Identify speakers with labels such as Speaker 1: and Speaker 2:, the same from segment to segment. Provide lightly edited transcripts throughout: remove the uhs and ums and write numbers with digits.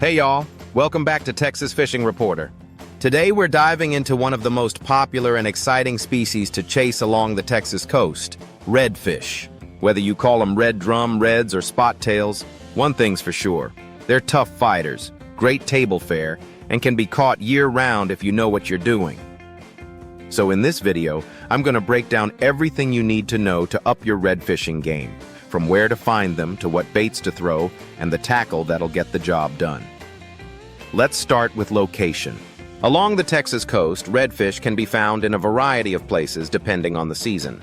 Speaker 1: Hey y'all, welcome back to Texas Fishing Reporter. Today we're diving into one of the most popular and exciting species to chase along the Texas coast, redfish. Whether you call them red drum, reds, or spot tails, one thing's for sure. They're tough fighters, great table fare, and can be caught year-round if you know what you're doing. So in this video, I'm going to break down everything you need to know to up your red fishing game, from where to find them to what baits to throw and the tackle that'll get the job done. Let's start with location. Along the Texas coast, redfish can be found in a variety of places depending on the season.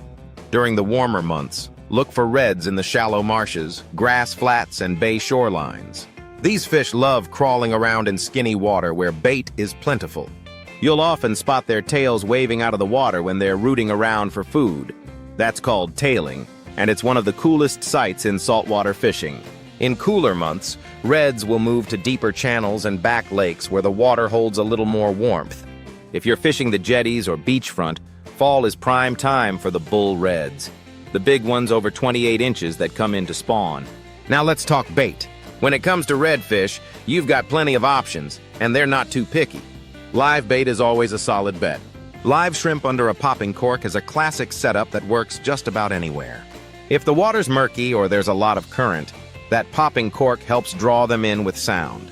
Speaker 1: During the warmer months, look for reds in the shallow marshes, grass flats, and bay shorelines. These fish love crawling around in skinny water where bait is plentiful. You'll often spot their tails waving out of the water when they're rooting around for food. That's called tailing, and it's one of the coolest sights in saltwater fishing. In cooler months, reds will move to deeper channels and back lakes where the water holds a little more warmth. If you're fishing the jetties or beachfront, fall is prime time for the bull reds, the big ones over 28 inches that come in to spawn. Now let's talk bait. When it comes to redfish, you've got plenty of options, and they're not too picky. Live bait is always a solid bet. Live shrimp under a popping cork is a classic setup that works just about anywhere. If the water's murky or there's a lot of current, that popping cork helps draw them in with sound.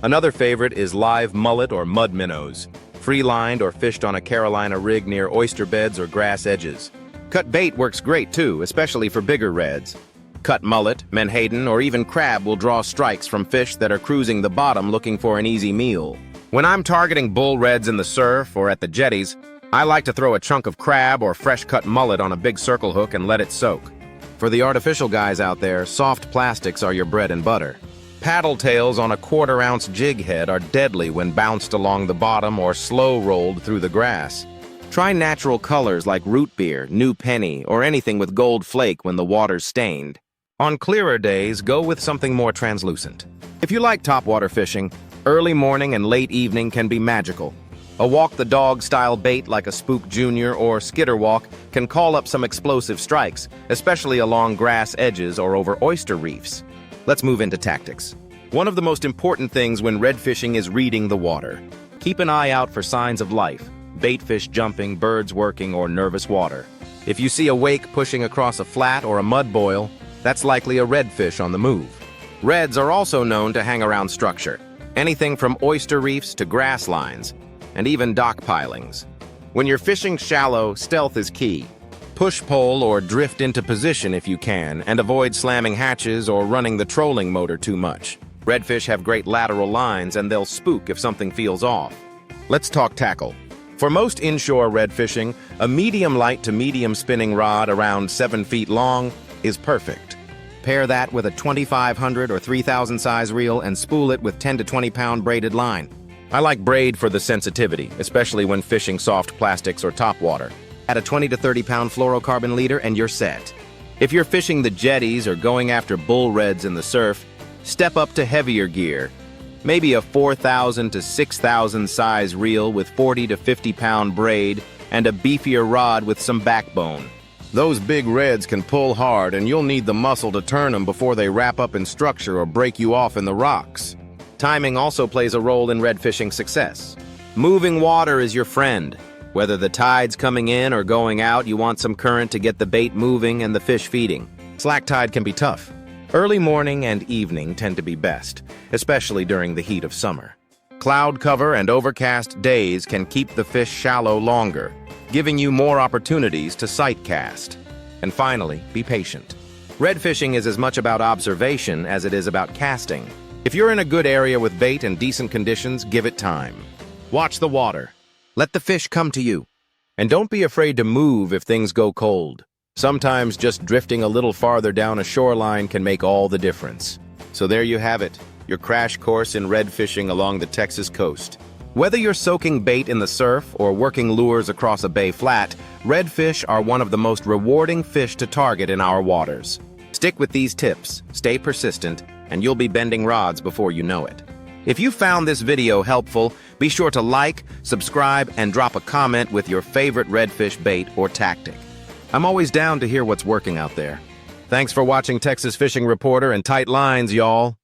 Speaker 1: Another favorite is live mullet or mud minnows, free-lined or fished on a Carolina rig near oyster beds or grass edges. Cut bait works great too, especially for bigger reds. Cut mullet, menhaden, or even crab will draw strikes from fish that are cruising the bottom looking for an easy meal. When I'm targeting bull reds in the surf or at the jetties, I like to throw a chunk of crab or fresh-cut mullet on a big circle hook and let it soak. For the artificial guys out there, soft plastics are your bread and butter. Paddle tails on a quarter-ounce jig head are deadly when bounced along the bottom or slow-rolled through the grass. Try natural colors like root beer, new penny, or anything with gold flake when the water's stained. On clearer days, go with something more translucent. If you like topwater fishing, early morning and late evening can be magical. A walk-the-dog-style bait like a spook junior or skitter walk can call up some explosive strikes, especially along grass edges or over oyster reefs. Let's move into tactics. One of the most important things when red fishing is reading the water. Keep an eye out for signs of life, bait fish jumping, birds working, or nervous water. If you see a wake pushing across a flat or a mud boil, that's likely a redfish on the move. Reds are also known to hang around structure, anything from oyster reefs to grass lines, and even dock pilings. When you're fishing shallow, stealth is key. Push pole or drift into position if you can, and avoid slamming hatches or running the trolling motor too much. Redfish have great lateral lines and they'll spook if something feels off. Let's talk tackle. For most inshore red fishing, a medium light to medium spinning rod around 7 feet long is perfect. Pair that with a 2500 or 3000 size reel and spool it with 10 to 20 pound braided line. I like braid for the sensitivity, especially when fishing soft plastics or topwater. Add a 20 to 30 pound fluorocarbon leader and you're set. If you're fishing the jetties or going after bull reds in the surf, step up to heavier gear. Maybe a 4000 to 6000 size reel with 40 to 50 pound braid and a beefier rod with some backbone. Those big reds can pull hard and you'll need the muscle to turn them before they wrap up in structure or break you off in the rocks. Timing also plays a role in red fishing success. Moving water is your friend. Whether the tide's coming in or going out, you want some current to get the bait moving and the fish feeding. Slack tide can be tough. Early morning and evening tend to be best, especially during the heat of summer. Cloud cover and overcast days can keep the fish shallow longer, giving you more opportunities to sight cast. And finally, be patient. Red fishing is as much about observation as it is about casting. If you're in a good area with bait and decent conditions, give it time. Watch the water. Let the fish come to you. And don't be afraid to move if things go cold. Sometimes just drifting a little farther down a shoreline can make all the difference. So there you have it, your crash course in red fishing along the Texas coast. Whether you're soaking bait in the surf or working lures across a bay flat, redfish are one of the most rewarding fish to target in our waters. Stick with these tips, stay persistent, and you'll be bending rods before you know it. If you found this video helpful, be sure to like, subscribe, and drop a comment with your favorite redfish bait or tactic. I'm always down to hear what's working out there. Thanks for watching Texas Fishing Reporter and Tight Lines, y'all.